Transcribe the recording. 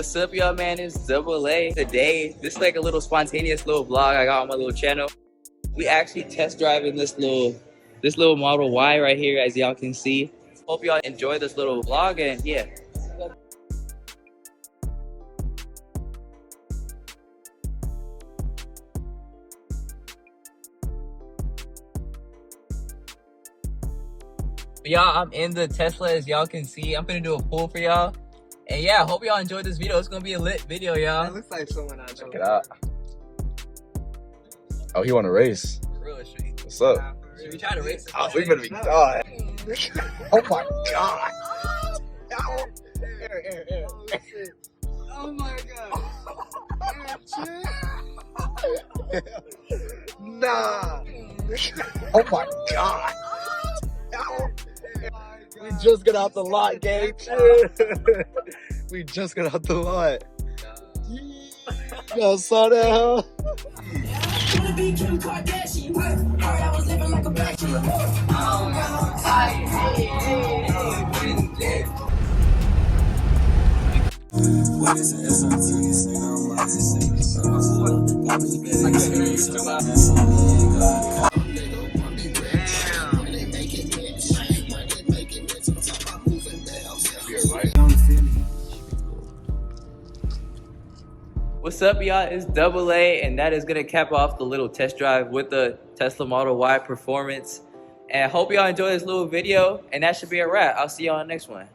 What's up, y'all, man? It's Double A. Today, this is like a little spontaneous little vlog I got on my little channel. We actually test driving this little Model Y right here, as y'all can see. Hope y'all enjoy this little vlog, and yeah. Y'all, I'm in the Tesla, as y'all can see. I'm gonna do a pull for y'all. And yeah, hope y'all enjoyed this video. It's gonna be a lit video, y'all. It looks like someone I know. Check it out. Oh, he want to race. For real, should we, What's up? should we try to race this? Oh, we gonna be done. Oh my god. Oh my god. Nah. Oh my god. We just got out the lot, gang. We just got out the lot. Y'all saw that, huh? What's up, y'all? It's Double A, and that is gonna cap off the little test drive with the Tesla Model Y Performance. And I hope y'all enjoy this little video, and that should be a wrap. I'll see y'all on the next one.